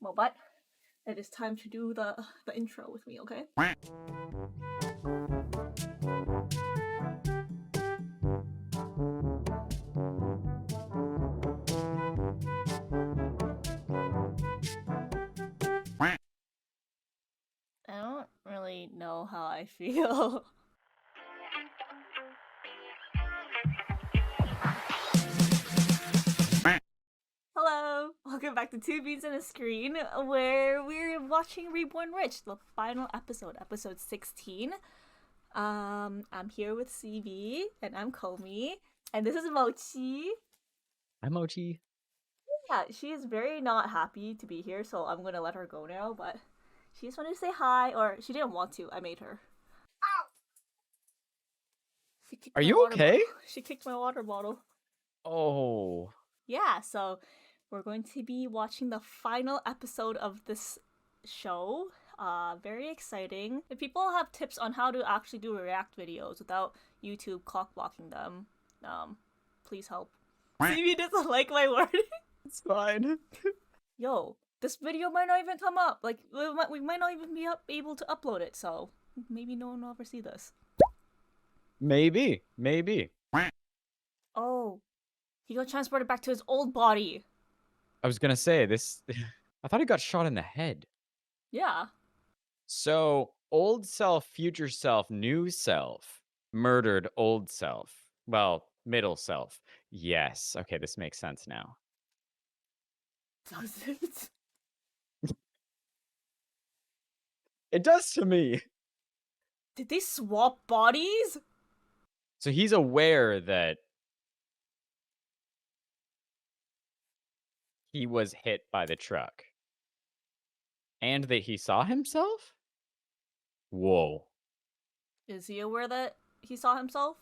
Mobot, it is time to do the intro with me, okay? I don't really know how I feel. Hello! Welcome back to Two Beans and a Screen, where we're watching Reborn Rich, the final episode, episode 16. I'm here with CB, and I'm Komi, and this is Mochi. Hi, Mochi. Yeah, she is very not happy to be here, so I'm gonna let her go now, but she just wanted to say hi, or she didn't want to, I made her. Ow! Are you okay? She kicked my water bottle. Oh. Yeah, so we're going to be watching the final episode of this show. Very exciting. If people have tips on how to actually do react videos without YouTube cock blocking them, please help. CB doesn't like my wording. It's fine. Yo, this video might not even come up. Like, we might not even be able to upload it, so maybe no one will ever see this. Maybe. Oh, he got transported back to his old body. I was gonna say this. I thought he got shot in the head. Yeah. So old self, future self, new self murdered old self. Well, middle self. Yes. Okay, this makes sense now. Does it? It does to me. Did they swap bodies? So he's aware that he was hit by the truck. And that he saw himself? Whoa. Is he aware that he saw himself?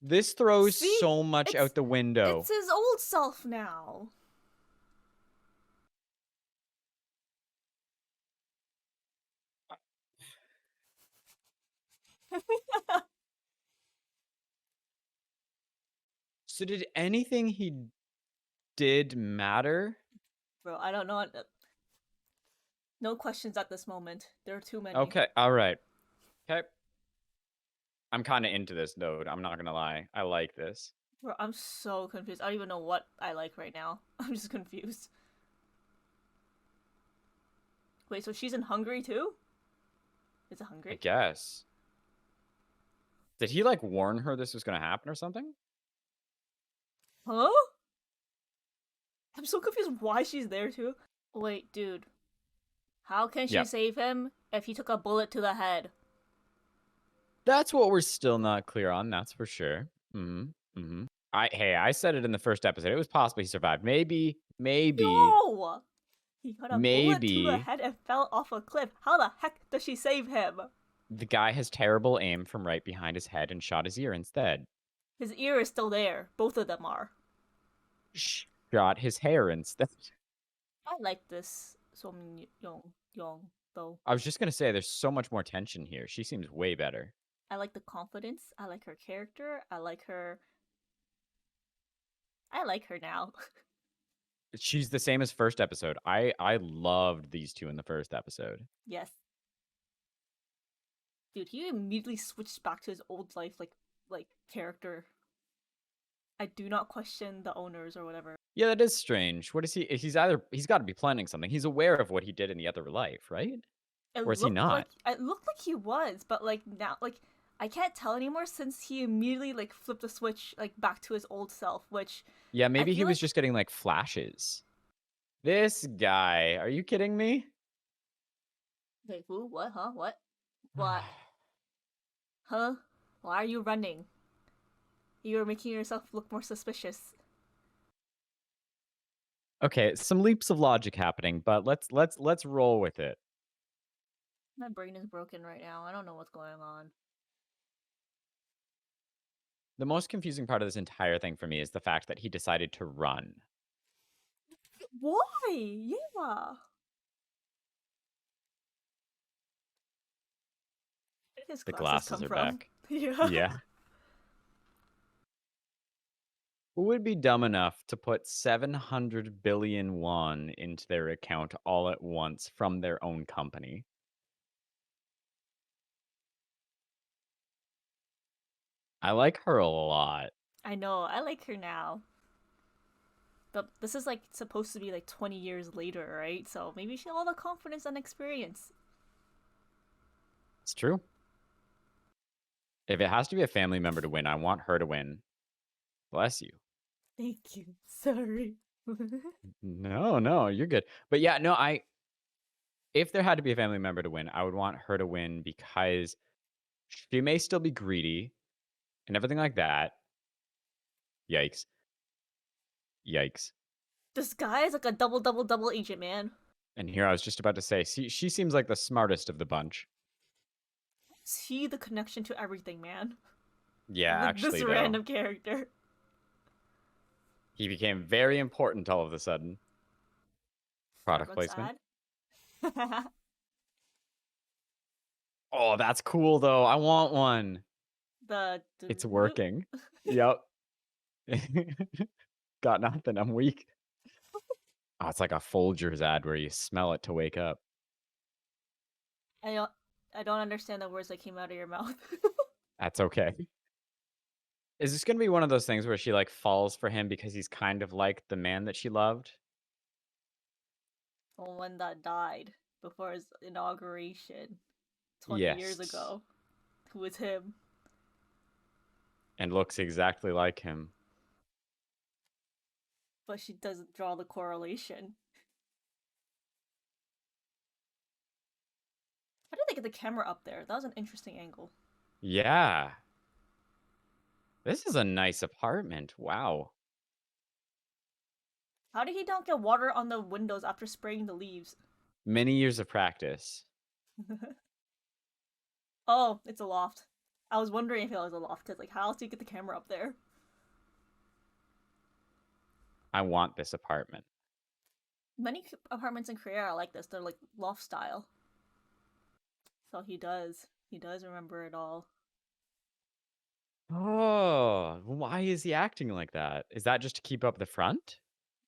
This throws so much out the window. It's his old self now. So did anything he did matter? Bro, I don't know. No questions at this moment. There are too many. Okay, all right. Okay. I'm kind of into this, though. I'm not gonna lie. I like this. Bro, I'm so confused. I don't even know what I like right now. I'm just confused. Wait, so she's in Hungary too? Is it Hungary? I guess. Did he, like, warn her this was gonna happen or something? Huh? I'm so confused why she's there too. Wait, dude. How can she save him if he took a bullet to the head? That's what we're still not clear on, that's for sure. I said it in the first episode. It was possible he survived. Maybe. No! He got a bullet to the head and fell off a cliff. How the heck does she save him? The guy has terrible aim from right behind his head and shot his ear instead. His ear is still there. Both of them are. Shot his hair instead. I like this Song Joong-ki though. I was just gonna say, there's so much more tension here. She seems way better. I like the confidence. I like her character. I like her now. She's the same as first episode. I loved these two in the first episode. Yes. Dude, he immediately switched back to his old life, like character. I do not question the owners or whatever. Yeah, that is strange. What is he? He's got to be planning something. He's aware of what he did in the other life, right? Or is he not? It looked like he was, but like now, like I can't tell anymore since he immediately like flipped the switch like back to his old self, which yeah, maybe he was just getting like flashes. This guy, are you kidding me? Wait, who? What? Huh? What? What? Huh? Why are you running? You're making yourself look more suspicious. Okay, some leaps of logic happening, but let's roll with it. My brain is broken right now. I don't know what's going on. The most confusing part of this entire thing for me is the fact that he decided to run. Why? Yeah. His the glasses are back. Yeah. Yeah. Who would be dumb enough to put 700 billion won into their account all at once from their own company? I like her a lot. I know, I like her now. But this is like supposed to be like 20 years later, right? So maybe she had all the confidence and experience. It's true. If it has to be a family member to win, I want her to win. Bless you. Thank you. Sorry. No, no, you're good. But yeah, no, if there had to be a family member to win, I would want her to win because she may still be greedy and everything like that. Yikes. Yikes. This guy is like a double, double, double agent, man. And here I was just about to say, see, she seems like the smartest of the bunch. Is he the connection to everything, man? Yeah, Like this actually, though. random character. He became very important all of a sudden. Product Starbucks placement. ad. Oh, that's cool, though. I want one. the It's working. Yep. Got nothing. I'm weak. Oh, it's like a Folgers ad where you smell it to wake up. I don't I don't understand the words that came out of your mouth. That's okay. Is this gonna be one of those things where she like falls for him because he's kind of like the man that she loved? The one that died before his inauguration 20 years Yes. ago. Who was him? And looks exactly like him. But she doesn't draw the correlation. How did they get the camera up there? That was an interesting angle. Yeah. This is a nice apartment. Wow. How did he not get water on the windows after spraying the leaves? Many years of practice. Oh, it's a loft. I was wondering if it was a loft because, like, how else do you get the camera up there? I want this apartment. Many apartments in Korea are like this. They're like loft style. So he does. He does remember it all. Oh, why is he acting like that? Is that just to keep up the front?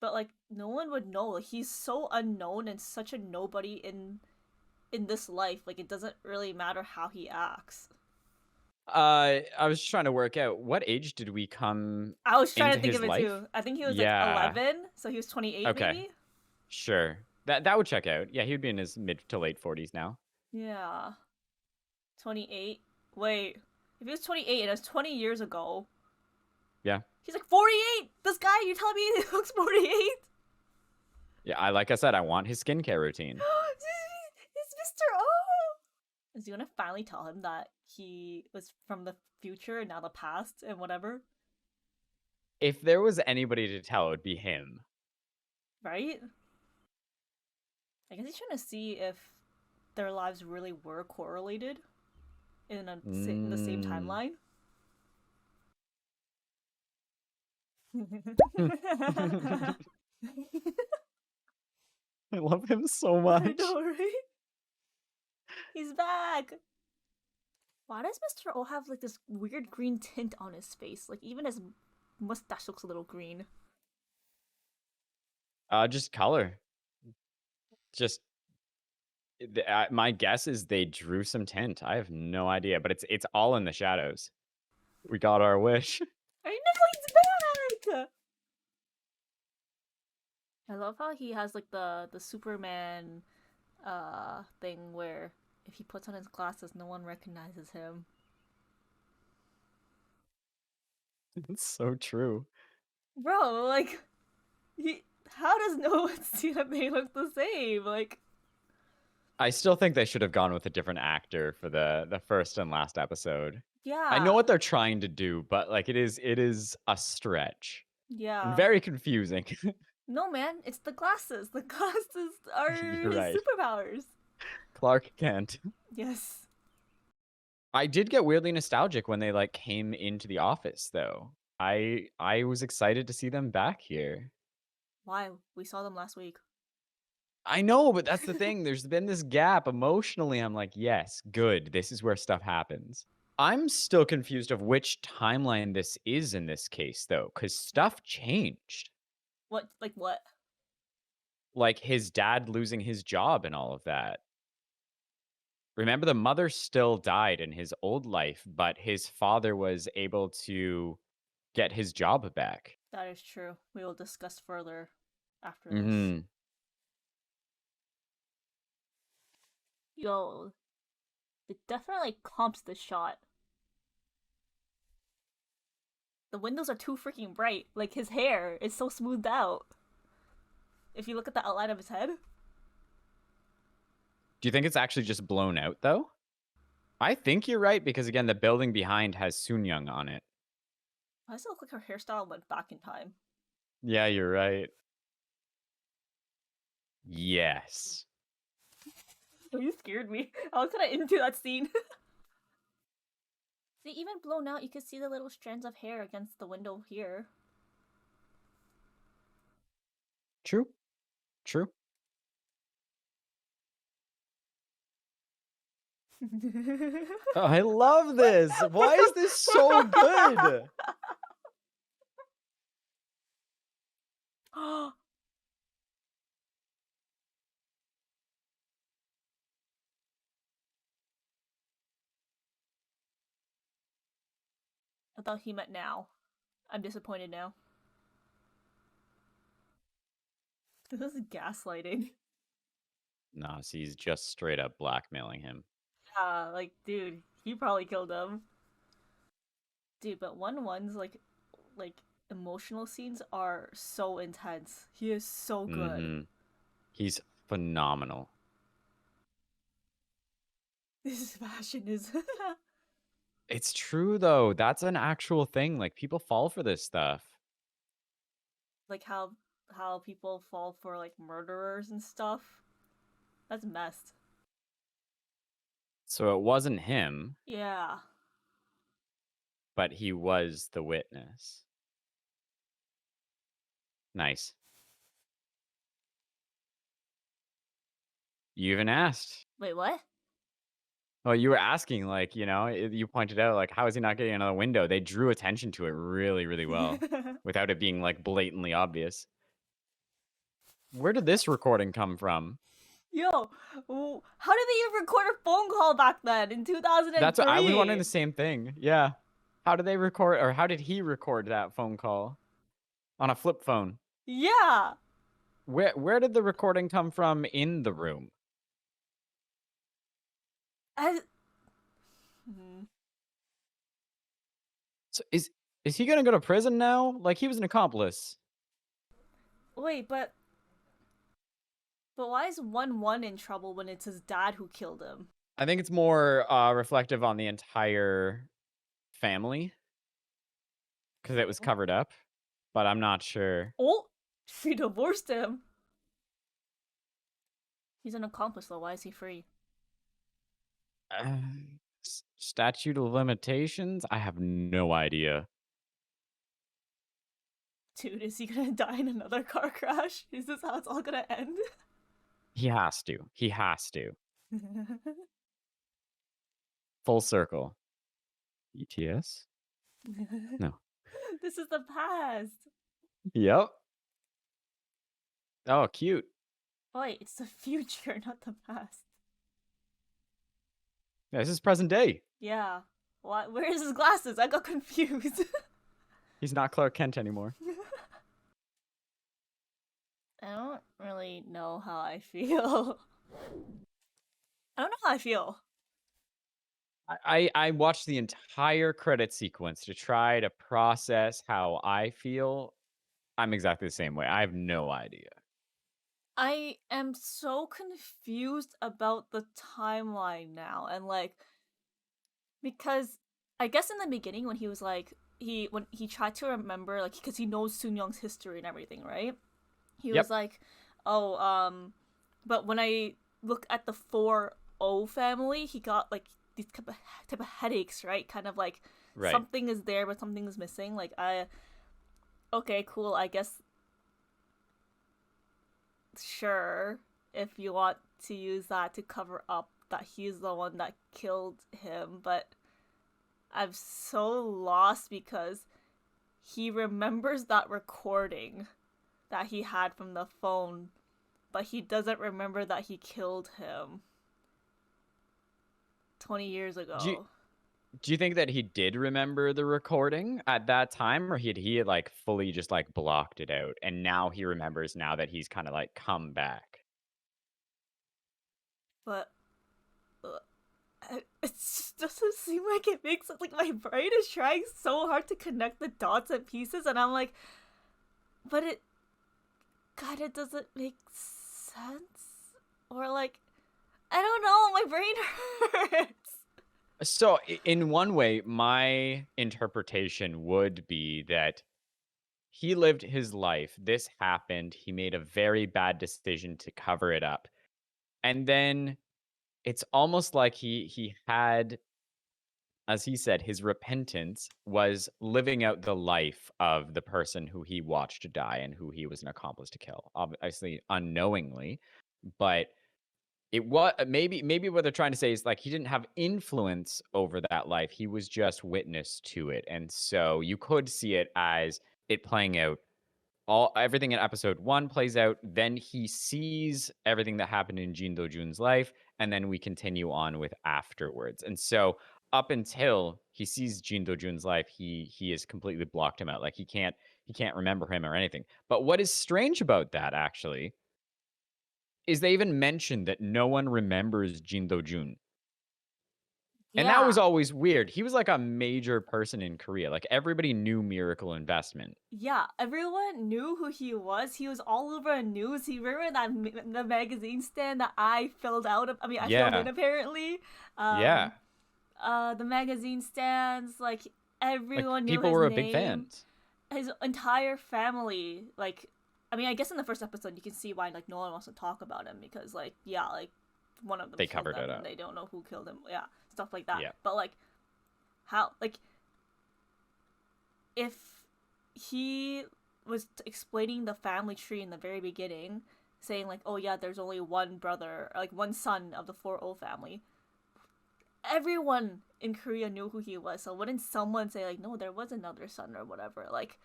But like, no one would know. Like, he's so unknown and such a nobody in this life. Like, it doesn't really matter how he acts. I was trying to work out what age did we come I was trying into to think his of it life? too. I think he was like Yeah. 11, so he was 28 Okay. maybe. Sure. That would check out. Yeah, he would be in his mid to late 40s now. Yeah, 28. Wait, if he was 28 and it was 20 years ago, Yeah. he's like 48. This guy, you telling me he looks 48? Yeah, like I said, I want his skincare routine. It's Mr. O. Is he gonna finally tell him that he was from the future and now the past and whatever? If there was anybody to tell, it would be him. Right? I guess he's trying to see if their lives really were correlated in the same Mm. timeline. I love him so I much. know, right? He's back. Why does Mr. O have like this weird green tint on his face? Like even his mustache looks a little green. Just color. Just my guess is they drew some tint. I have no idea, but it's all in the shadows. We got our wish. I know he's back. I love how he has like the Superman thing where if he puts on his glasses, no one recognizes him. It's so true. Bro, like how does no one see that they look the same? Like, I still think they should have gone with a different actor for the first and last episode. I know yeah, what they're trying to do, but like it is a stretch and yeah. very confusing. No, man, it's the glasses. The glasses are You're his right. superpowers. Clark Kent. Yes. I did get weirdly nostalgic when they like came into the office though. I was excited to see them back here. Why? We saw them last week. I know, but that's the thing. There's been this gap emotionally. I'm like, yes, good. This is where stuff happens. I'm still confused of which timeline this is in this case, though, because stuff changed. What? Like what? Like his dad losing his job and all of that. Remember, the mother still died in his old life, but his father was able to get his job back. That is true. We will discuss further after this. Hmm. Yo, it definitely comps the shot. The windows are too freaking bright. Like his hair is so smoothed out. If you look at the outline of his head. Do you think it's actually just blown out, though? I think you're right, because again, the building behind has Soon-young on it. Why does it look like her hairstyle went back in time? Yeah, you're right. Yes. Oh, you scared me. I was kind of into that scene. See, even blown out, you can see the little strands of hair against the window here. True. True. Oh, I love this. Why is this so good? I thought he meant now. I'm disappointed now. This is gaslighting. Nah, see, he's just straight up blackmailing him. Like, dude, he probably killed him. Dude, but one's like emotional scenes are so intense. He is so good. Mm-hmm. He's phenomenal. This fashion is It's true, though. That's an actual thing. Like, people fall for this stuff. like how people fall for like murderers and stuff. That's messed. So it wasn't him, Yeah. but he was the witness. Nice. You even asked. Wait, what? Well, you were asking, like, you pointed out, like, how is he not getting another window? They drew attention to it really, really well without it being, like, blatantly obvious. Where did this recording come from? Yo, how did they even record a phone call back then in That's what I was wondering 2003? the same thing. Yeah. How did they record, or how did he record that phone call on a flip phone? Yeah. Where did the recording come from in the room? I... Hmm. So is he gonna go to prison now? Like, he was an accomplice. Wait, but why is 1-1 in trouble when it's his dad who killed him? I think it's more reflective on the entire family because it was covered up, but I'm not sure. Oh, she divorced him. He's an accomplice though. Why is he free? Uh, Statute of limitations? I have no idea. Dude, is he gonna die in another car crash? Is this how it's all gonna end? He has to. He has to. Full circle. ETS? No. This is the past. Yep. Oh, cute. Wait, it's the future, not the past. Yeah, this is present day. Yeah. Why? Where's his glasses? I got confused. He's not Clark Kent anymore. I don't really know how I feel. I don't know how I feel. I watched the entire credit sequence to try to process how I feel. I'm exactly the same way. I have no idea. I am so confused about the timeline now, and like, because I guess in the beginning when he was like, when he tried to remember, like, because he knows Soon Young's history and everything, right? He Yep. was like, oh, but when I look at the 4-0 family, he got like these type of headaches, right? Kind of like Right. something is there, but something is missing. Like, okay, cool. I guess, sure, if you want to use that to cover up that he's the one that killed him, but I'm so lost because he remembers that recording that he had from the phone, but he doesn't remember that he killed him 20 years Do you, ago. do you think that he did remember the recording at that time, or he had like fully just like blocked it out, and now he remembers now that he's kind of like come back? But uh, it just doesn't seem like it makes sense. Like, my brain is trying so hard to connect the dots and pieces, and I'm like, but it kind of doesn't make sense. Or, like, I don't know, my brain hurts. So, in one way, my interpretation would be that he lived his life. This happened. He made a very bad decision to cover it up. And then it's almost like he had, as he said, his repentance was living out the life of the person who he watched die and who he was an accomplice to kill. Obviously unknowingly, but it was maybe what they're trying to say is like he didn't have influence over that life. He was just witness to it. And so you could see it as it playing out. All everything in episode 1 plays out, then he sees everything that happened in Jin Do-jun's life, and then we continue on with afterwards. And so up until he sees Jin Do-jun's life, he has completely blocked him out. Like he can't remember him or anything. But what is strange about that actually is they even mentioned that no one remembers Jin Do-jun. And that was Yeah. always weird. He was like a major person in Korea. Like everybody knew Miracle Investment. Yeah, everyone knew who he was. He was all over the news. He remember that the magazine stand that I filled out. I mean, I filled in Yeah. apparently. Yeah. Um, the magazine stands, like, Like everyone knew people his were a big name. fans. His entire family, like, I mean, I guess in the first episode you can see why, like, no one wants to talk about him because, like, yeah, like, one of them They killed covered them it and up. they don't know who killed him. Yeah, stuff like that. Yeah. But, like, how, like, if he was explaining the family tree in the very beginning, saying like, "Oh yeah, there's only one brother, like one son of the 4-0 family." Everyone in Korea knew who he was, so wouldn't someone say like, "No, there was another son" or whatever? Like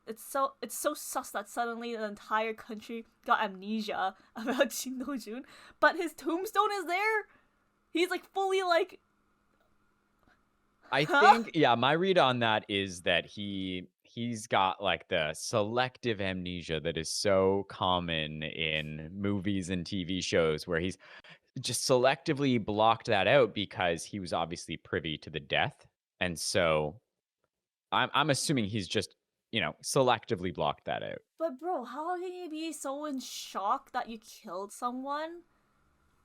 it's so sus that suddenly the entire country got amnesia about Shin Do-jun, but his tombstone is there. He's like fully like, I huh? think yeah, my read on that is that he's got like the selective amnesia that is so common in movies and TV shows where he's just selectively blocked that out because he was obviously privy to the death. And so I'm assuming he's just, selectively blocked that out. But bro, how can you be so in shock that you killed someone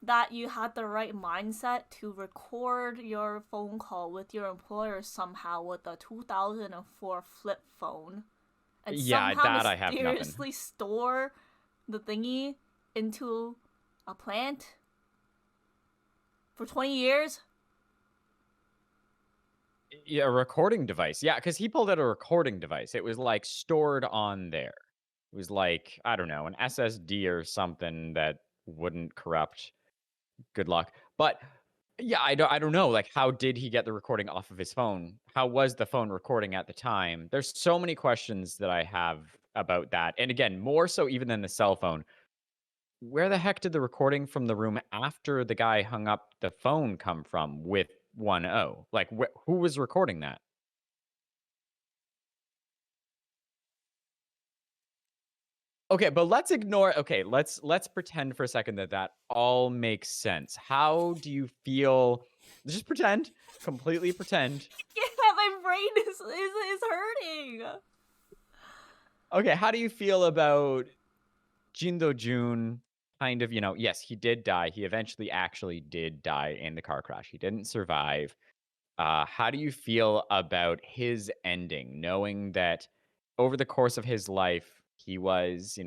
that you had the right mindset to record your phone call with your employer somehow with a 2004 flip phone and Yeah, somehow that I have nothing. mysteriously store the thingy into a plant for 20 years? Yeah, a recording device. Yeah, because he pulled out a recording device. It was like stored on there. It was like, I don't know, an SSD or something that wouldn't corrupt. Good luck. But yeah, I don't know. Like, how did he get the recording off of his phone? How was the phone recording at the time? There's so many questions that I have about that. And again, more so even than the cell phone. Where the heck did the recording from the room after the guy hung up the phone come from with 1-0? Like, who was recording that? Okay, but let's ignore. Okay, let's pretend for a second that that all makes sense. How do you feel? Just pretend, completely pretend. Yeah, my brain is hurting. Okay, how do you feel about Jin Do Jun? Kind of, yes, he did die. He eventually actually did die in the car crash. He didn't survive. How do you feel about his ending, knowing that over the course of his life, he was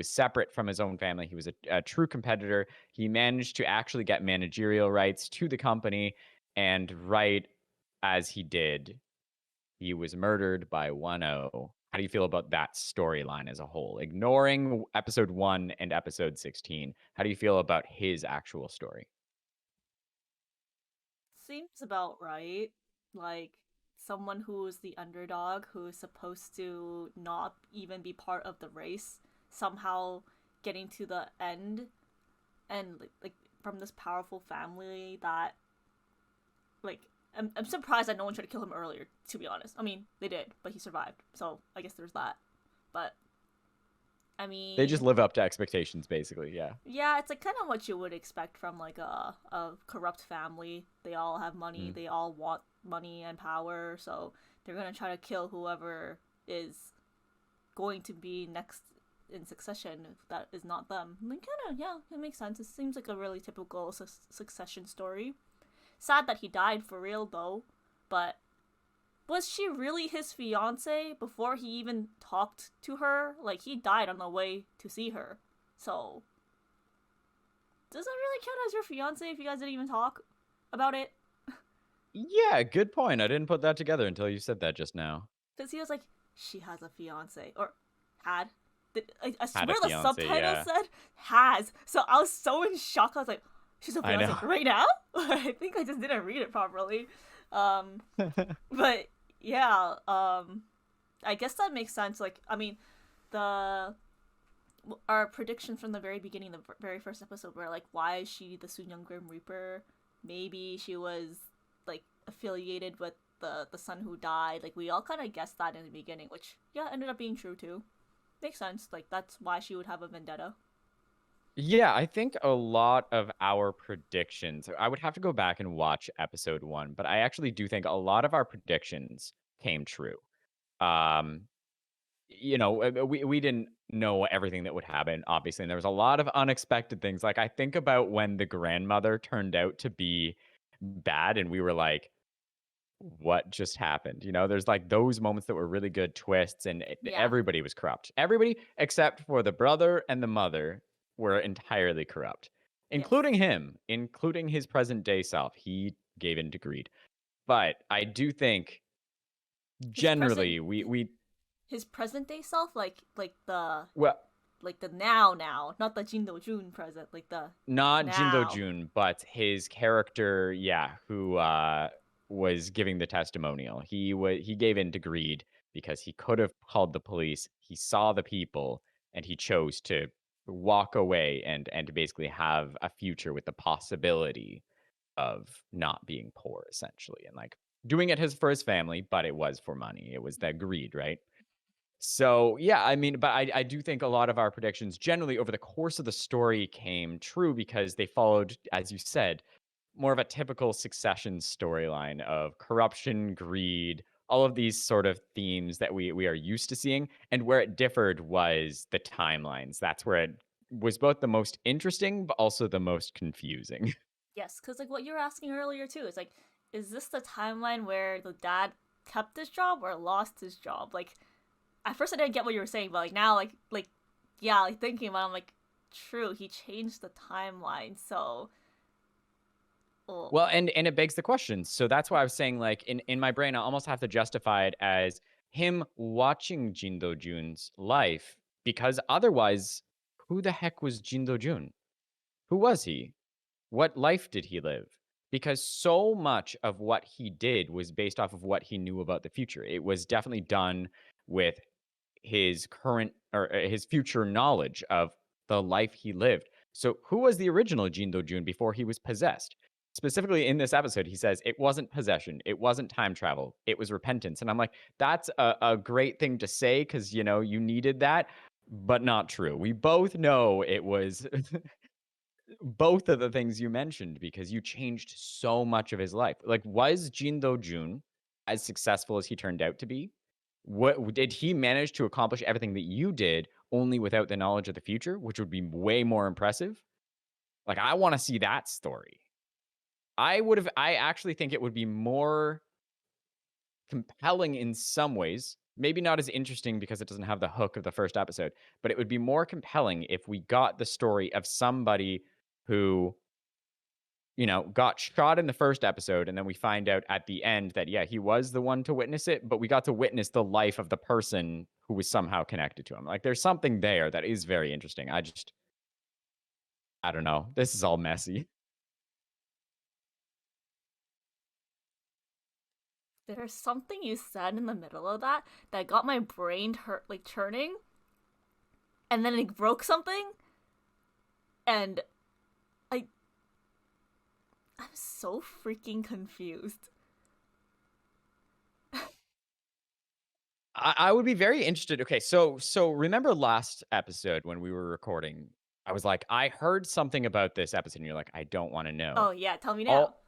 separate from his own family. He was a true competitor. He managed to actually get managerial rights to the company. And right as he did, he was murdered by 1-0. How do you feel about that storyline as a whole? Ignoring episode 1 and episode 16, how do you feel about his actual story? Seems about right. like someone who's the underdog who's supposed to not even be part of the race somehow getting to the end and like from this powerful family that like I'm surprised that no one tried to kill him earlier, to be honest. I mean, they did, but he survived, so I guess there's that. But I They just mean, live up to expectations, basically. Yeah. yeah, it's like kind of what you would expect from like a corrupt family. They all have money, Mm. they all want money and power, so they're gonna try to kill whoever is going to be next in succession if that is not them. Like, kind of, yeah, it makes sense. It seems like a really typical succession story. Sad that he died for real though, but was she really his fiance before he even talked to her? Like, he died on the way to see her. So, does that really count as your fiance if you guys didn't even talk about it? Yeah, good point. I didn't put that together until you said that just now. Because he was like, she has a fiance. Or had. I Had a swear the fiance, subtitle yeah. said has. So I was so in shock. I was like, she's a I know. fiance right now? I think I just didn't read it properly. Um, but yeah, I guess that makes sense. Like, I mean, the our prediction from the very beginning, the very first episode, were like, why is she the Soon Young Grim Reaper? Maybe she was like affiliated with the son who died. Like, we all kind of guessed that in the beginning, which yeah ended up being true too. Makes sense. Like, that's why she would have a vendetta. Yeah, I think a lot of our predictions, I would have to go back and watch episode 1, but I actually do think a lot of our predictions came true. Um, we didn't know everything that would happen, obviously, and there was a lot of unexpected things. Like, I think about when the grandmother turned out to be bad and we were like, what just happened? There's like those moments that were really good twists, and Yeah. everybody was corrupt. Everybody except for the brother and the mother were entirely corrupt, Yes. including him, including his present day self. He gave in to greed. But I do think His present generally we his present day self, well, like the now, not the Jin Do Jun present, like the not Jindo now. Jun, but his character, yeah, who was giving the testimonial. He gave in to greed because he could have called the police. He saw the people and he chose to walk away and to basically have a future with the possibility of not being poor, essentially, and like doing it for his family, but it was for money. It was that greed, right? So yeah, I mean, but I do think a lot of our predictions generally over the course of the story came true because they followed, as you said, more of a typical Succession storyline of corruption, greed, all of these sort of themes that we are used to seeing. And where it differed was the timelines. That's where it was both the most interesting, but also the most confusing. Yes, because like what you were asking earlier too is like, is this the timeline where the dad kept his job or lost his job? Like, at first I didn't get what you were saying, but like now, yeah, like thinking about it, I'm like, true, he changed the timeline, so oh Well, and it begs the question. So that's why I was saying, like, in my brain, I almost have to justify it as him watching Jin Do Jun's life, because otherwise, who the heck was Jin Do Jun? Who was he? What life did he live? Because so much of what he did was based off of what he knew about the future. It was definitely done with his current or his future knowledge of the life he lived. So, who was the original Jin Do Jun before he was possessed? Specifically in this episode, he says it wasn't possession, it wasn't time travel, it was repentance. And I'm like, that's a great thing to say because you needed that, but not true. We both know it was both of the things you mentioned because you changed so much of his life. Like, was Jin Do Jun as successful as he turned out to be? What did he manage to accomplish everything that you did only without the knowledge of the future, which would be way more impressive? Like, I want to see that story. I actually think it would be more compelling in some ways. Maybe not as interesting because it doesn't have the hook of the first episode, but it would be more compelling if we got the story of somebody who got shot in the first episode, and then we find out at the end that, yeah, he was the one to witness it, but we got to witness the life of the person who was somehow connected to him. Like, there's something there that is very interesting. I don't know. This is all messy. There's something you said in the middle of that got my brain hurt, like churning, and then it broke something, and I I'm so freaking confused. I would be very interested. Okay, so remember last episode when we were recording, I was like, I heard something about this episode, and you're like, I don't want to know. Oh yeah, tell me now. All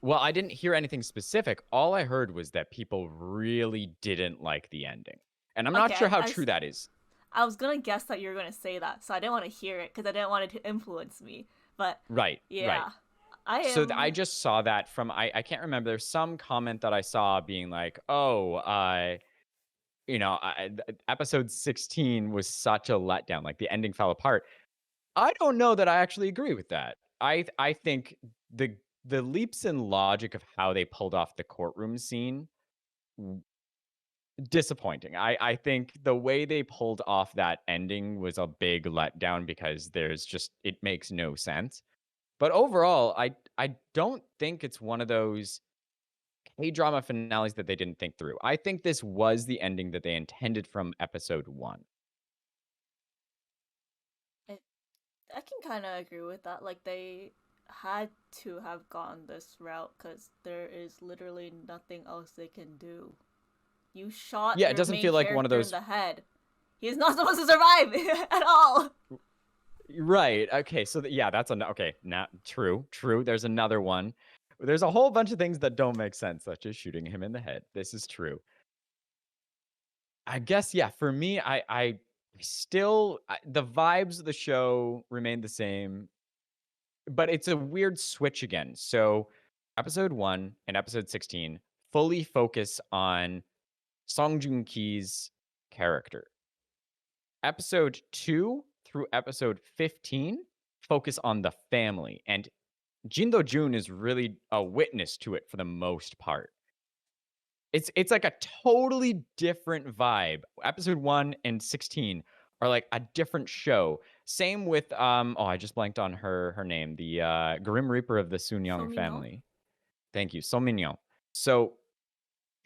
Well, I didn't hear anything specific. All I heard was that people really didn't like the ending. And I'm not sure Okay, how true that is. I was gonna guess that you were gonna say that, so I didn't want to hear it because I didn't want it to influence me. But Right, right. yeah, I I am. just saw that from I can't remember. There's some comment that I saw being like, "Oh, episode 16 was such a letdown. Like the ending fell apart." I don't know that I actually agree with that. I think the the leaps in logic of how they pulled off the courtroom scene, disappointing. I think the way they pulled off that ending was a big letdown because it makes no sense. But overall, I don't think it's one of those K-drama finales that they didn't think through. I think this was the ending that they intended from episode 1. I, I can kind of agree with that. Like they had to have gone this route because there is literally nothing else they can do. You shot Yeah, it your doesn't main feel like one of character in those. the head. He is not supposed to survive at all. Right. Okay. Yeah, that's okay. Not true. True. There's another one. There's a whole bunch of things that don't make sense, such as shooting him in the head. This is true. I guess yeah. For me, the vibes of the show remain the same, but it's a weird switch again. So, episode 1 and episode 16 fully focus on Song Joong-ki's character. Episode 2 through episode 15 focus on the family, and Jin Do Jun is really a witness to it for the most part. It's like a totally different vibe. Episode 1 and 16 are like a different show. Same with I just blanked on her name, the Grim Reaper of the Soon So Young Mignon? family. Thank you. So Mignon. So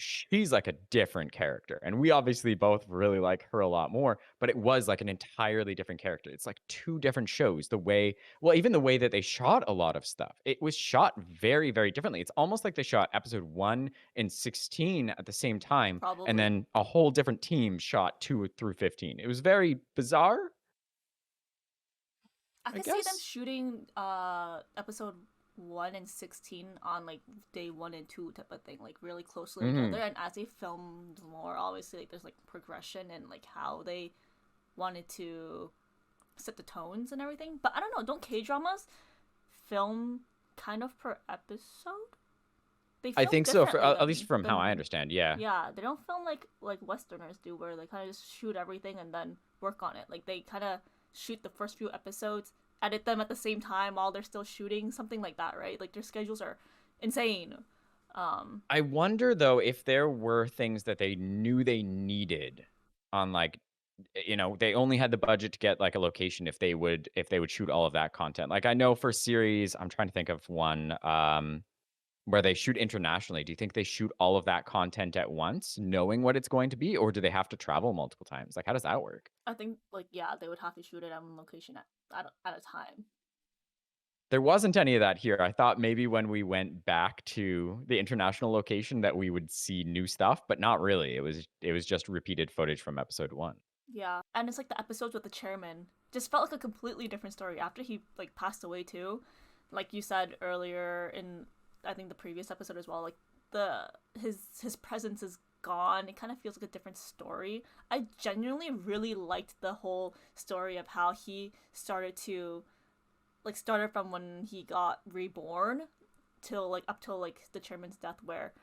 she's like a different character, and we obviously both really like her a lot more, but it was like an entirely different character. It's like two different shows. Even the way that they shot a lot of stuff, it was shot very, very differently. It's almost like they shot episode 1 and 16 at the same time, and Probably. then a whole different team shot 2 through 15. It was very bizarre, I I could see them guess. shooting episode 1 and 16 on like day 1 and 2 type of thing, like really closely together. Hmm. And as they filmed more, obviously like there's like progression and like how they wanted to set the tones and everything. But I don't know, don't K dramas film kind of per episode? They I film think so, for differently at least from how I than understand. Yeah. yeah, they don't film like Westerners do, where they kind of just shoot everything and then work on it. Like they kind of shoot the first few episodes, edit them at the same time while they're still shooting, something like that, right? Like their schedules are insane. Um, I wonder though if there were things that they knew they needed on like they only had the budget to get like a location if they would shoot all of that content. Like I know for series, I'm trying to think of one where they shoot internationally. Do you think they shoot all of that content at once, knowing what it's going to be, or do they have to travel multiple times? Like how does that work? I think like yeah, they would have to shoot it on location at a time. There wasn't any of that here. I thought maybe when we went back to the international location that we would see new stuff, but not really. It was just repeated footage from episode 1. Yeah, and it's like the episodes with the chairman just felt like a completely different story after he like passed away too. Like you said earlier in I think the previous episode as well, like the his presence is gone. It kind of feels like a different story. I genuinely really liked the whole story of how he started from when he got reborn till like up till like the chairman's death, where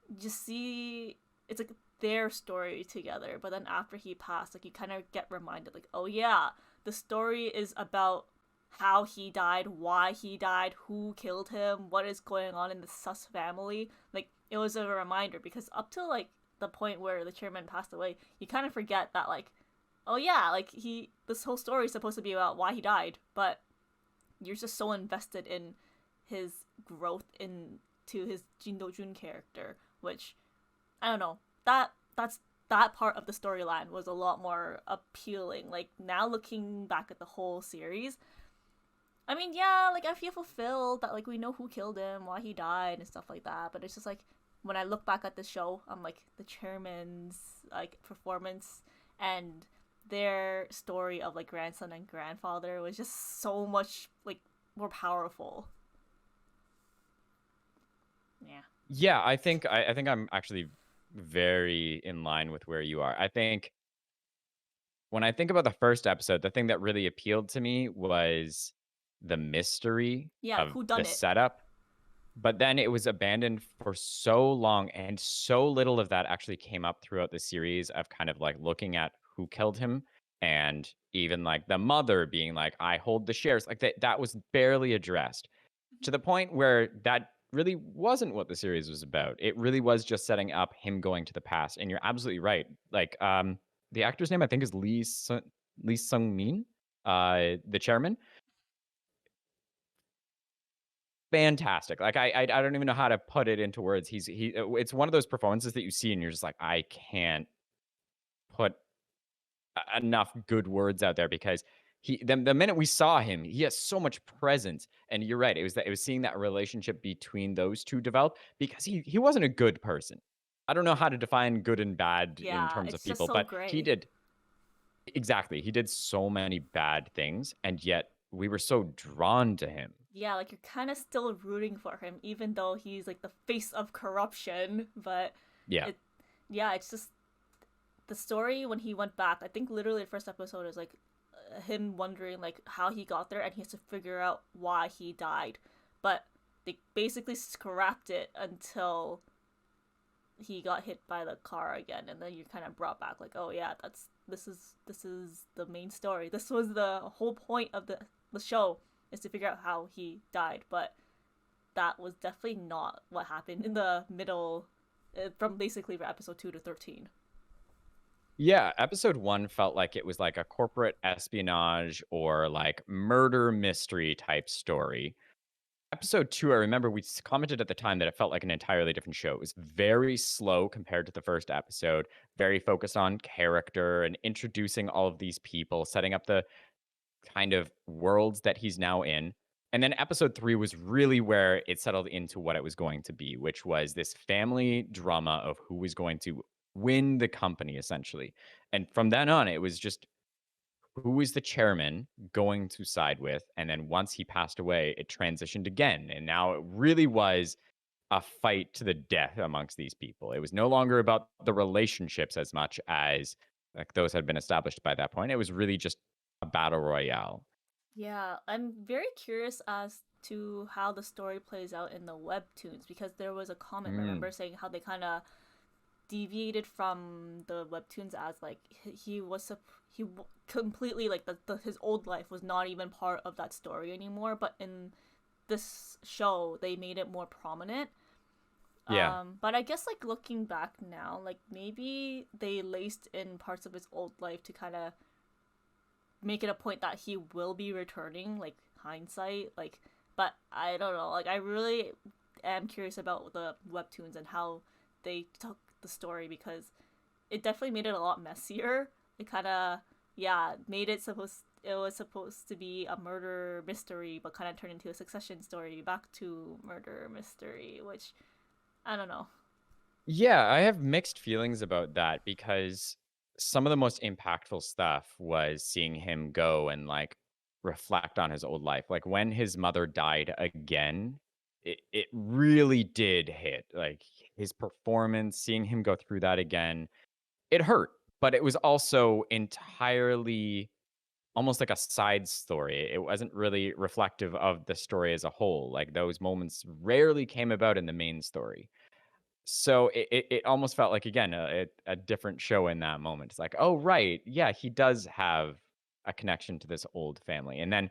you just see it's like their story together. But then after he passed, like you kind of get reminded, like, oh yeah, the story is about how he died, why he died, who killed him, what is going on in the Sus family. Like it was a reminder because up till like the point where the chairman passed away, you kind of forget that like, oh yeah, like this whole story is supposed to be about why he died, but you're just so invested in his growth into his Jin Do Jun character, which I don't know. That part of the storyline was a lot more appealing. Like now looking back at the whole series, I mean, yeah, like I feel fulfilled that like we know who killed him, why he died, and stuff like that. But it's just like when I look back at the show, I'm like the chairman's like performance and their story of like grandson and grandfather was just so much like more powerful. Yeah. Yeah, I think I'm actually very in line with where you are. I think when I think about the first episode, the thing that really appealed to me was the mystery Yeah, like of who the done it? setup. But then it was abandoned for so long, and so little of that actually came up throughout the series of kind of like looking at who killed him, and even like the mother being like, I hold the shares. Like that was barely addressed, to the point where that really wasn't what the series was about. It really was just setting up him going to the past. And you're absolutely right. Like the actor's name I think is Lee Sung Min, the chairman. Fantastic. Like I don't even know how to put it into words. It's one of those performances that you see and you're just like, I can't put enough good words out there, because the minute we saw him, he has so much presence. And you're right. It was seeing that relationship between those two develop, because he wasn't a good person. I don't know how to define good and bad in Yeah, terms of it's just people, so but he gray. did exactly. He did so many bad things, and yet we were so drawn to him. Yeah, like you're kind of still rooting for him, even though he's like the face of corruption. But Yeah. it, yeah, it's just the story when he went back. I think literally the first episode is like him wondering like how he got there, and he has to figure out why he died. But they basically scrapped it until he got hit by the car again, and then you're kind of brought back like, oh yeah, this is the main story. This was the whole point of the show, is to figure out how he died. But that was definitely not what happened in the middle, from basically episode 2 to 13. Yeah, episode 1 felt like it was like a corporate espionage or like murder mystery type story. Episode 2, I remember commented at the time that it felt like an entirely different show. It was very slow compared to the first episode, very focused on character and introducing all of these people, setting up the kind of worlds that he's now in. And then episode 3 was really where it settled into what it was going to be, which was this family drama of who was going to win the company, essentially. And from then on, it was just who is the chairman going to side with. And then once he passed away, it transitioned again. And now it really was a fight to the death amongst these people. It was no longer about the relationships as much as like those had been established by that point. It was really just a battle royale. Yeah, I'm very curious as to how the story plays out in the webtoons, because there was a comment, Mm, remember, saying how they kind of deviated from the webtoons, as like he was completely like his old life was not even part of that story anymore, but in this show they made it more prominent. yeah. But I guess like looking back now, like maybe they laced in parts of his old life to kind of make it a point that he will be returning, like hindsight, like. But I don't know, like I really am curious about the webtoons and how they took the story, because it definitely made it a lot messier. It kind of, yeah, made it was supposed to be a murder mystery, but kind of turned into a succession story back to murder mystery, which I don't know. Yeah, I have mixed feelings about that, because some of the most impactful stuff was seeing him go and like reflect on his old life. Like when his mother died again, it really did hit. Like his performance, seeing him go through that again, it hurt. But it was also entirely almost like a side story. It wasn't really reflective of the story as a whole. Like those moments rarely came about in the main story. So it almost felt like, again, a different show in that moment. It's like, "Oh, right. Yeah, he does have a connection to this old family." And then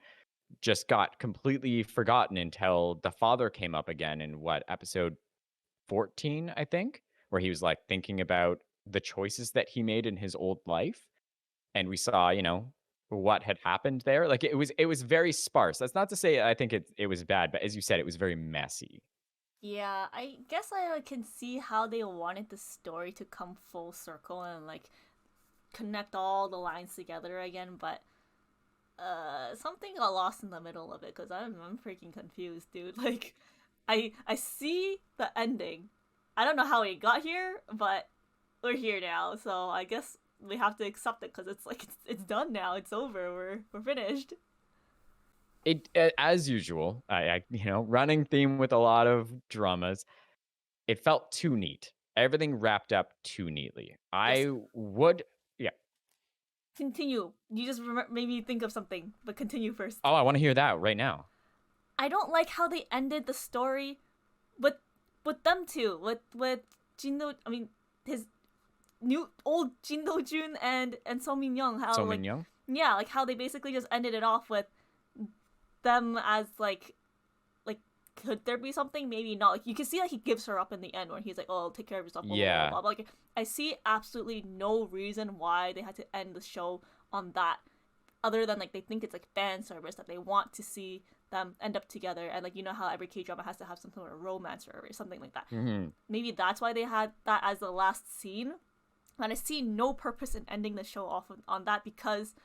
just got completely forgotten until the father came up again in what, episode 14, I think, where he was, like, thinking about the choices that he made in his old life, and we saw, what had happened there. Like, it was very sparse. That's not to say I think it was bad, but as you said, it was very messy. Yeah, I guess I can see how they wanted the story to come full circle and like connect all the lines together again, but something got lost in the middle of it because I'm freaking confused, dude. Like, I see the ending. I don't know how we got here, but we're here now, so I guess we have to accept it because it's like it's done now. It's over. We're finished. It as usual, running theme with a lot of dramas. It felt too neat. Everything wrapped up too neatly. Yes. I would, yeah. Continue. You just made me think of something, but continue first. Oh, I want to hear that right now. I don't like how they ended the story with them two, with Jindo. I mean, his new old Jin Do Jun and Song Min Young. How So Min like Young. yeah, like how they basically just ended it off with them as like could there be something? Maybe not. Like you can see like he gives her up in the end when he's like, "Oh, take care of yourself." Blah blah blah Yeah. blah. Like I see absolutely no reason why they had to end the show on that, other than like they think it's like fan service that they want to see them end up together, and like you know how every K drama has to have some sort of romance or something like that. Hmm. Maybe that's why they had that as the last scene. And I see no purpose in ending the show off on that because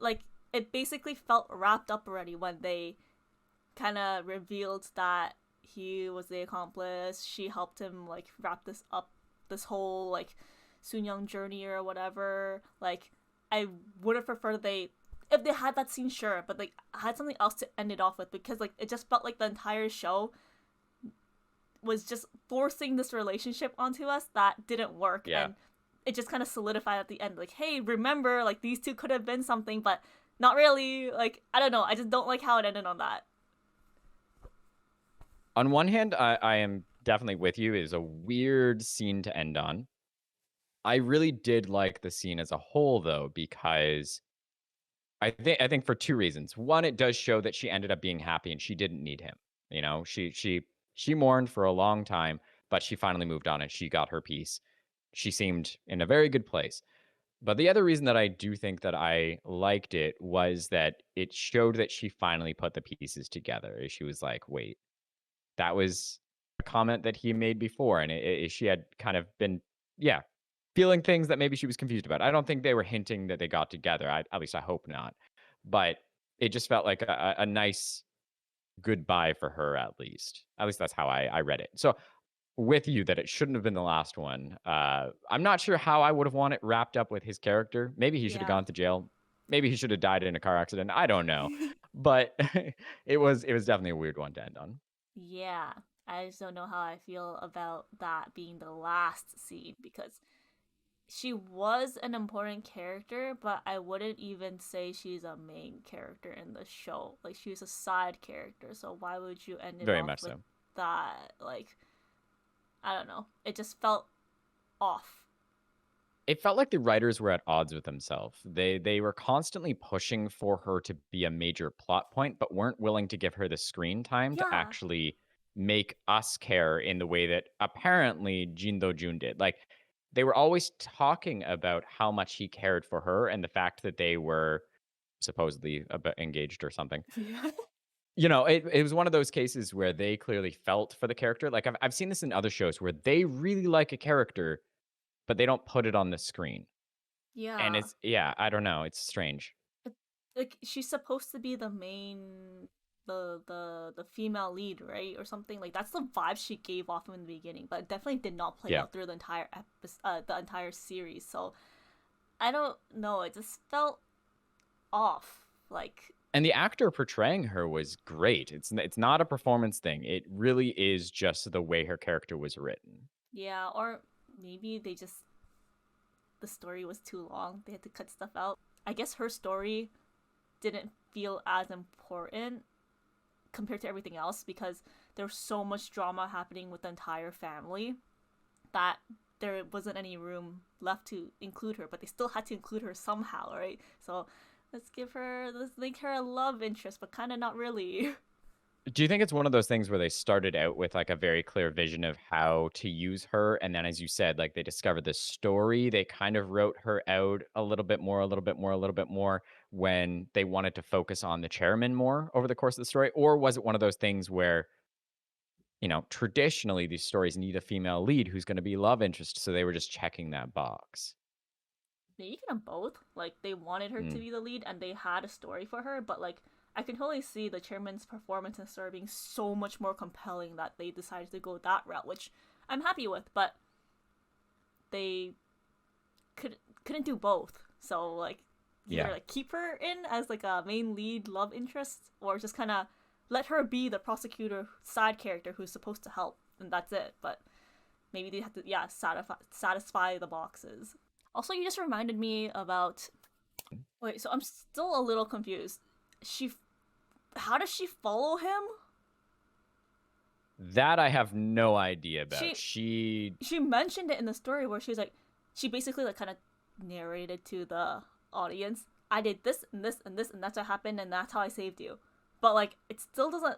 like it basically felt wrapped up already when they kind of revealed that he was the accomplice. She helped him like wrap this up, this whole like Young journey or whatever. Like I would have preferred they if they had that scene, sure, but like had something else to end it off with because like it just felt like the entire show was just forcing this relationship onto us that didn't work, Yeah. and it just kind of solidified at the end like, hey, remember, like these two could have been something, but not really. Like I don't know, I just don't like how it ended on that. On one hand, I am definitely with you. It is a weird scene to end on. I really did like the scene as a whole, though, because I think for two reasons. One, it does show that she ended up being happy and she didn't need him. She mourned for a long time, but she finally moved on and she got her peace. She seemed in a very good place. But the other reason that I do think that I liked it was that it showed that she finally put the pieces together. She was like, wait, that was a comment that he made before, and she had kind of been, yeah, feeling things that maybe she was confused about. I don't think they were hinting that they got together. At least I hope not. But it just felt like a nice goodbye for her, at least. At least that's how I read it. So with you that it shouldn't have been the last one. I'm not sure how I would have wanted it wrapped up with his character. Maybe he should have Yeah. gone to jail. Maybe he should have died in a car accident. I don't know. But it was definitely a weird one to end on. Yeah, I just don't know how I feel about that being the last scene because she was an important character, but I wouldn't even say she's a main character in the show. Like she's a side character, so why would you end it Very off much with so. that? Like I don't know. It just felt off. It felt like the writers were at odds with themselves. They were constantly pushing for her to be a major plot point, but weren't willing to give her the screen time to Yeah. actually make us care in the way that apparently Jin Do Jun did. Like they were always talking about how much he cared for her and the fact that they were supposedly engaged or something. Yeah. It was one of those cases where they clearly felt for the character. Like I've seen this in other shows where they really like a character, but they don't put it on the screen. And Yeah. it's yeah, I don't know, it's strange. It, like she's supposed to be the main the female lead, right? Or something. Like that's the vibe she gave off in the beginning, but it definitely did not play Yeah. out through the entire the entire series. So I don't know, it just felt off. Like And the actor portraying her was great. It's not a performance thing. It really is just the way her character was written. yeah, or maybe they just the story was too long. They had to cut stuff out. I guess her story didn't feel as important compared to everything else because there was so much drama happening with the entire family that there wasn't any room left to include her, but they still had to include her somehow, right? So let's make her a love interest, but kind of not really. Do you think it's one of those things where they started out with like a very clear vision of how to use her, and then as you said, like they discovered the story, they kind of wrote her out a little bit more, a little bit more, a little bit more when they wanted to focus on the chairman more over the course of the story? Or was it one of those things where traditionally these stories need a female lead who's going to be love interest, so they were just checking that box. Maybe can have both. Like they wanted her to Mm, be the lead and they had a story for her, but like I can totally see the chairman's performance and story being so much more compelling that they decided to go that route, which I'm happy with. But they couldn't do both. So like either yeah. like keep her in as like a main lead love interest or just kind of let her be the prosecutor side character who's supposed to help and that's it. But maybe they have to satisfy the boxes. Also, you just reminded me about wait, so I'm still a little confused. She how does she follow him? That I have no idea about. She She she mentioned it in the story where she's like she basically like kind of narrated to the audience, I did this and this and this and that's what happened and that's how I saved you. But like it still doesn't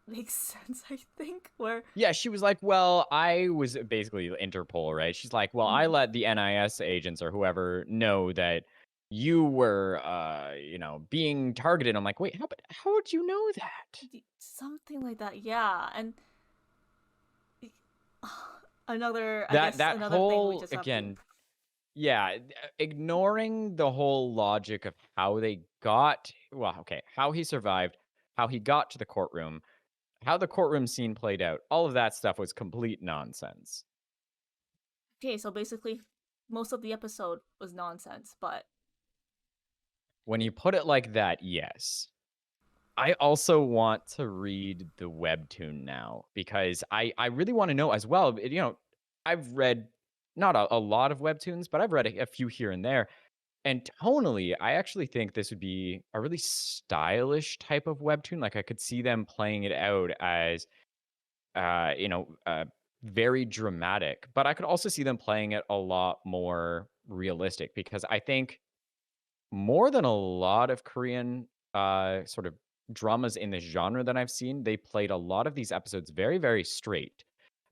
make sense, I think, where Yeah, she was like, "Well, I was basically Interpol, right?" She's like, "Well, I let the NIS agents or whoever know that you were being targeted." I'm like, "Wait, how would you know that?" something like that. Yeah, and another I That guess that another thing we whole just have to again, yeah, ignoring the whole logic of how they got, well, okay, how he survived, how he got to the courtroom, how the courtroom scene played out, all of that stuff was complete nonsense. okay, so basically most of the episode was nonsense, but When you put it like that, yes. I also want to read the webtoon now because I really want to know as well. I've read not a lot of webtoons, but I've read a few here and there. And tonally, I actually think this would be a really stylish type of webtoon. Like I could see them playing it out as, uh, you know, uh, very dramatic, but I could also see them playing it a lot more realistic because I think more than a lot of Korean, sort of dramas in this genre that I've seen, they played a lot of these episodes very, very straight.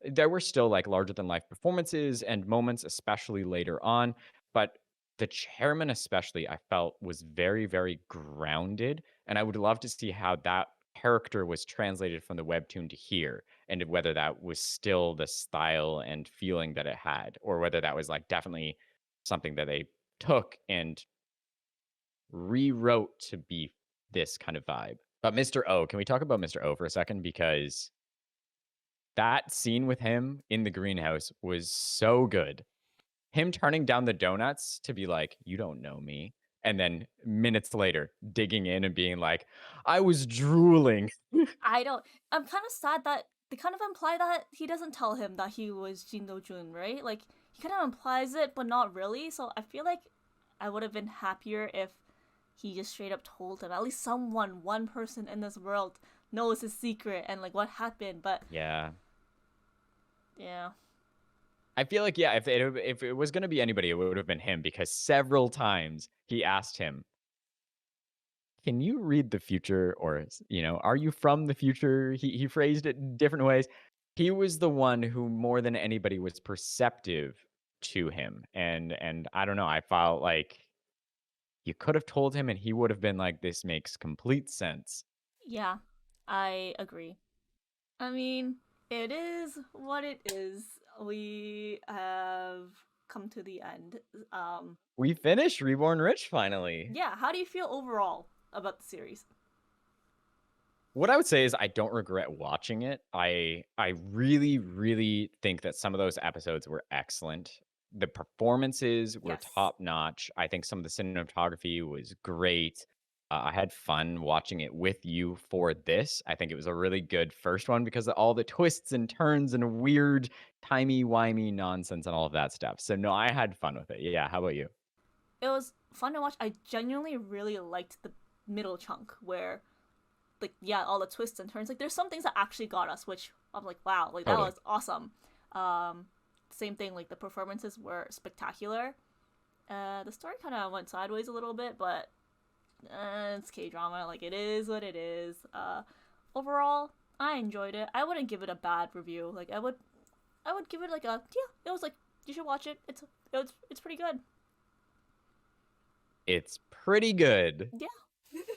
There were still, like, larger than life performances and moments, especially later on, but the chairman especially, I felt was very, very grounded, and I would love to see how that character was translated from the webtoon to here, and whether that was still the style and feeling that it had, or whether that was, like, definitely something that they took and rewrote to be this kind of vibe. But Mr. O, can we talk about Mr. O for a second? Because that scene with him in the greenhouse was so good. Him turning down the donuts to be like, "You don't know me." And then minutes later, digging in and being like, "I was drooling." I don't. I'm kind of sad that they kind of imply that he doesn't tell him that he was Jin Do Jun, right? Like he kind of implies it, but not really. So I feel like I would have been happier if he just straight up told him. At least someone, one person in this world knows his secret and like what happened. But Yeah. yeah, I feel like, yeah, if it was going to be anybody, it would have been him because several times he asked him, can you read the future or are you from the future? He phrased it in different ways. He was the one who more than anybody was perceptive to him, and I don't know, I felt like you could have told him and he would have been like, this makes complete sense. yeah, I agree. I mean, it is what it is. We have come to the end. We finished Reborn Rich finally. Yeah, how do you feel overall about the series? What I would say is I don't regret watching it. I really, really think that some of those episodes were excellent. The performances were Yes. top notch. I think some of the cinematography was great. I had fun watching it with you for this. I think it was a really good first one because of all the twists and turns and weird timey-wimey nonsense and all of that stuff. So no, I had fun with it. Yeah, how about you? It was fun to watch. I genuinely really liked the middle chunk where like yeah, all the twists and turns. Like there's some things that actually got us, which I'm like, wow, like that Totally. was awesome. Um Same thing, like the performances were spectacular. The story kind of went sideways a little bit, but it's K drama. Like it is what it is. Overall, I enjoyed it. I wouldn't give it a bad review. Like I would give it like a yeah. It was like you should watch it. It's pretty good. It's pretty good. Yeah.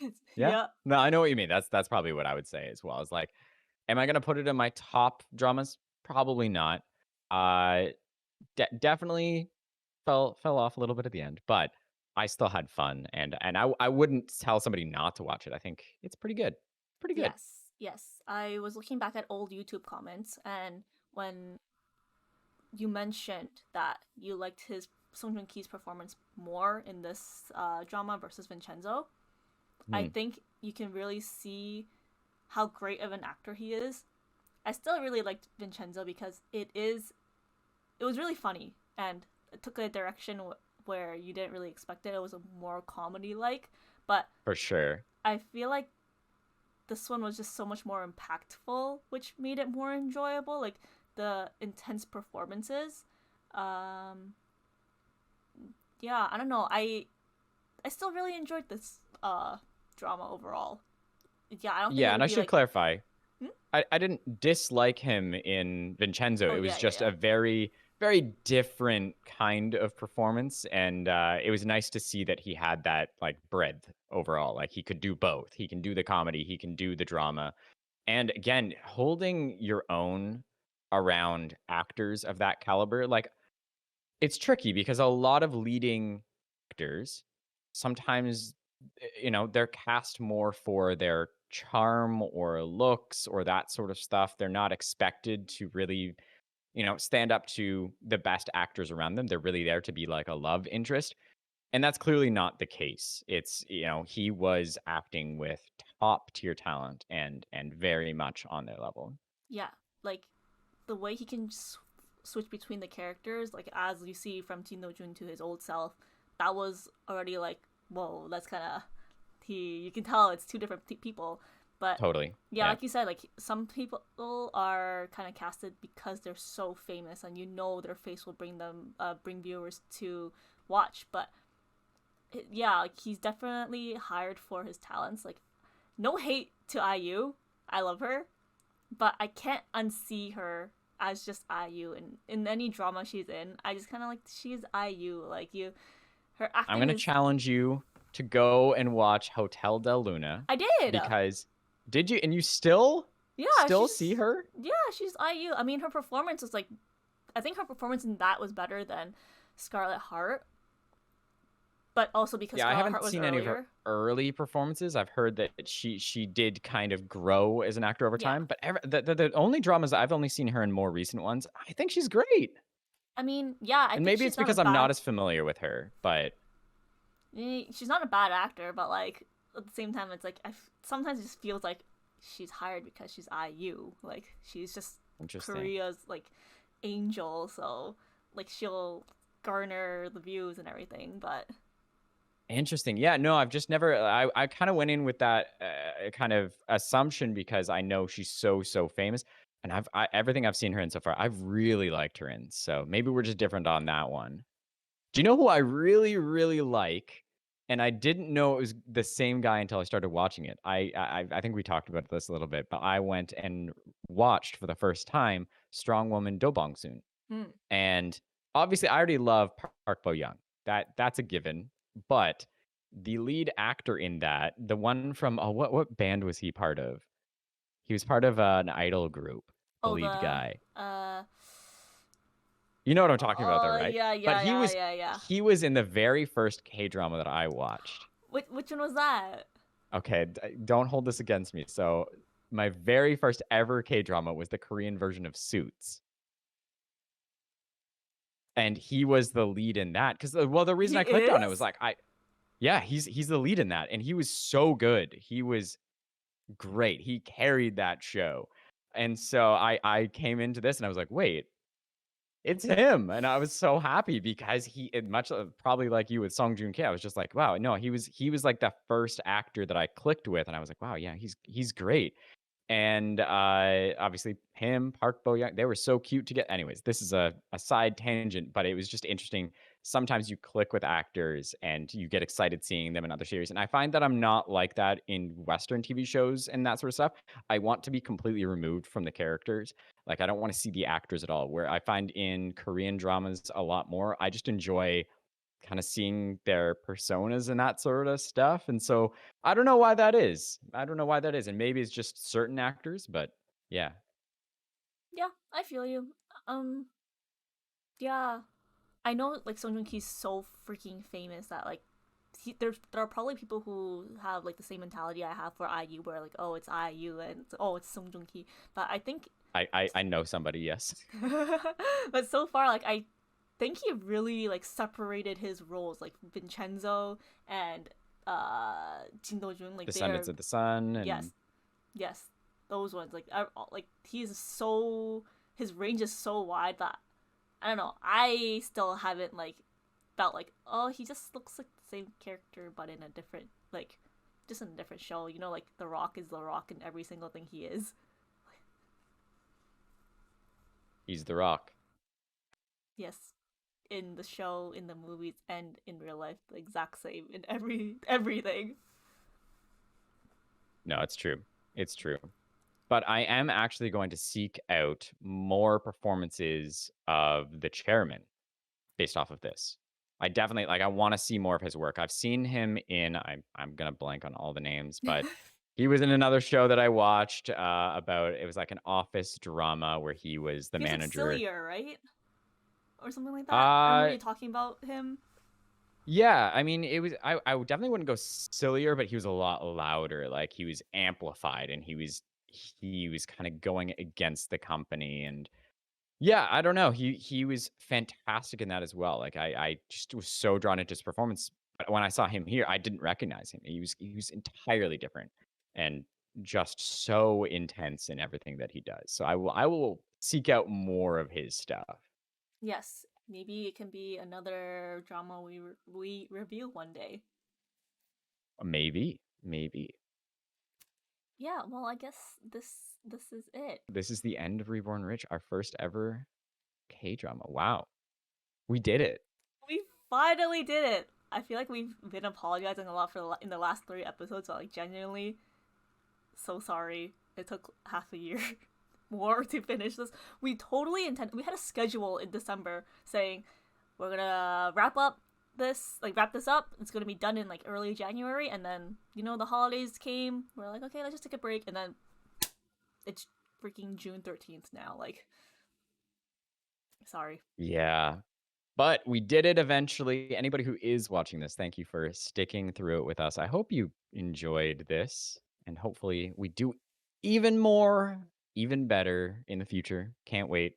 Yeah. Yeah. No, I know what you mean. That's probably what I would say as well. It's like Am I gonna put it in my top dramas? Probably not. Uh, definitely fell off a little bit at the end, but I still had fun, and I wouldn't tell somebody not to watch it. I think it's pretty good. Pretty good. Yes, yes. I was looking back at old YouTube comments, and when you mentioned that you liked his Song Joong-ki's performance more in this drama versus Vincenzo, I Hmm, think you can really see how great of an actor he is. I still really liked Vincenzo because it was really funny and it took a direction where you didn't really expect it. It was a more comedy like, but for sure. I feel like this one was just so much more impactful, which made it more enjoyable. Like the intense performances. Um, yeah, I don't know. I still really enjoyed this drama overall. Yeah, I don't think it Yeah, and would I be should like. clarify, Hmm? I didn't dislike him in Vincenzo. Oh It was yeah, yeah, just yeah, a very, very different kind of performance, and it was nice to see that he had that like breadth overall. Like he could do both. He can do the comedy, he can do the drama, and again, holding your own around actors of that caliber, like it's tricky because a lot of leading actors sometimes, they're cast more for their charm or looks or that sort of stuff. They're not expected to really, stand up to the best actors around them. They're really there to be like a love interest. And that's clearly not the case. It's, he was acting with top tier talent and very much on their level. yeah. Like the way he can switch between the characters, like as you see from Tino Jun to his old self, that was already like, whoa, that's kind of he. You can tell it's two different people, but Totally. yeah, Yeah. like you said, like some people are kind of casted because they're so famous, and you know their face will bring viewers to watch. But yeah, like he's definitely hired for his talents. Like no hate to IU, I love her, but I can't unsee her as just IU in any drama she's in. I just kind of like she's IU. Like you, her I'm acting gonna is. challenge you to go and watch Hotel Del Luna I did. because did you and you still see She's her? she's IU. I mean, her performance was like I think her performance in that was better than Scarlet Heart, but also because Yeah, I Scarlet haven't Heart was seen any of her earlier. early performances. I've heard that she did kind of grow as an actor over Yeah, time, but the only dramas I've only seen her in more recent ones, I think she's great. I mean, yeah, I And think maybe she's it's not a because I'm not bad. as familiar with her, but She's not a bad actor, but like at the same time, it's like sometimes it just feels like she's hired because she's IU. Like she's just interesting. Korea's like angel, so like she'll garner the views and everything. But Interesting. Yeah, no, I've just never I kind of went in with that kind of assumption because I know she's so famous and everything I've seen her in so far, I've really liked her in. So maybe we're just different on that one. Do you know who I really really like? And I didn't know it was the same guy until I started watching it. I think we talked about this a little bit, but I went and watched for the first time Strong Woman Do Bong Soon. hmm. And obviously, I already love Park Bo Young. That's a given. But the lead actor in that, the one from what band was he part of? He was part of an idol group. The Oh lead the guy. uh You know what I'm talking about, though, right? yeah But yeah yeah yeah yeah. he was in the very first K drama that I watched. Which one was that? Okay, don't hold this against me. So my very first ever K drama was the Korean version of Suits. And he was the lead in that because well, the reason He I clicked on it was is. like yeah, he's the lead in that, and he was so good. He was great. He carried that show, and so I came into this and I was like, wait, it's him, and I was so happy because much probably like you with Song Joong-ki, I was just like, wow, no, he was like the first actor that I clicked with, and I was like, wow, yeah, he's great. And obviously him, Park Bo Young, they were so cute to get. Anyways, this is a side tangent, but it was just interesting. Sometimes you click with actors and you get excited seeing them in other series. And I find that I'm not like that in Western TV shows and that sort of stuff. I want to be completely removed from the characters. Like I don't want to see the actors at all. Where I find in Korean dramas a lot more, I just enjoy kind of seeing their personas and that sort of stuff. And so I don't know why that is. I don't know why that is. And maybe it's just certain actors, but Yeah. Yeah, I feel you. Um, yeah, I know like Song Joong-ki's so freaking famous that like there are probably people who have like the same mentality I have for IU, where like, oh, it's IU and oh, it's Song Joong-ki. But I think, I know somebody, yes. but so far, like I think he really like separated his roles, like Vincenzo and Jin Do-jun. Like they are, Descendants of the Sun yes, and yes, those ones. Like he's so, his range is so wide that I don't know. I still haven't like felt like, oh, he just looks like the same character but in a different, like, just in a different show. You know, like The Rock is The Rock in every single thing he is. he's the Rock. Yes, in the show, in the movies, and in real life, the exact same in everything. No, it's true. It's true. But I am actually going to seek out more performances of the chairman based off of this. I definitely like I want to see more of his work. I've seen him in I'm gonna blank on all the names, but he was in another show that I watched about it was like an office drama where he was the He was like manager. sillier, right, or something like that. I remember Uh you talking about him. yeah, I mean it was I definitely wouldn't go sillier, but he was a lot louder. Like he was amplified and he was kind of going against the company and yeah, I don't know. He was fantastic in that as well. Like I just was so drawn into his performance. But when I saw him here, I didn't recognize him. He was entirely different and just so intense in everything that he does. So I will seek out more of his stuff. Yes, maybe it can be another drama we review one day. Maybe, maybe. Yeah, well, I guess this is it. This is the end of Reborn Rich, our first ever K drama. Wow, we did it. We finally did it. I feel like we've been apologizing a lot for in the last 3 episodes, but like genuinely, so sorry. It took half a year more to finish this. We totally intend. We had a schedule in December saying we're gonna wrap this up. It's gonna be done in like early January, and then the holidays came. We're like, okay, let's just take a break, and then it's freaking June 13th now. Like, sorry. Yeah. But we did it eventually. Anybody who is watching this, thank you for sticking through it with us. I hope you enjoyed this, and hopefully we do even more, even better in the future. Can't wait.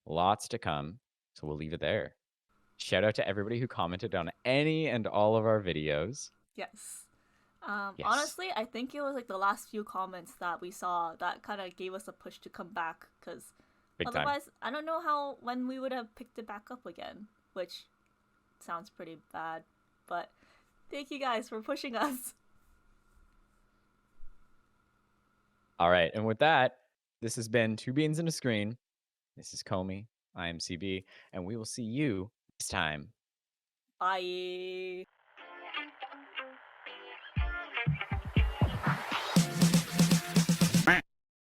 Lots to come. So we'll leave it there. Shout out to everybody who commented on any and all of our videos. Yes. Yes, Honestly, I think it was like the last few comments that we saw that kind of gave us a push to come back. Because big time. otherwise, I don't know how when we would have picked it back up again, which sounds pretty bad. But thank you guys for pushing us. All right. And with that, this has been Two Beans and a Screen. This is Comey. I am CB, and we will see you next time. Bye.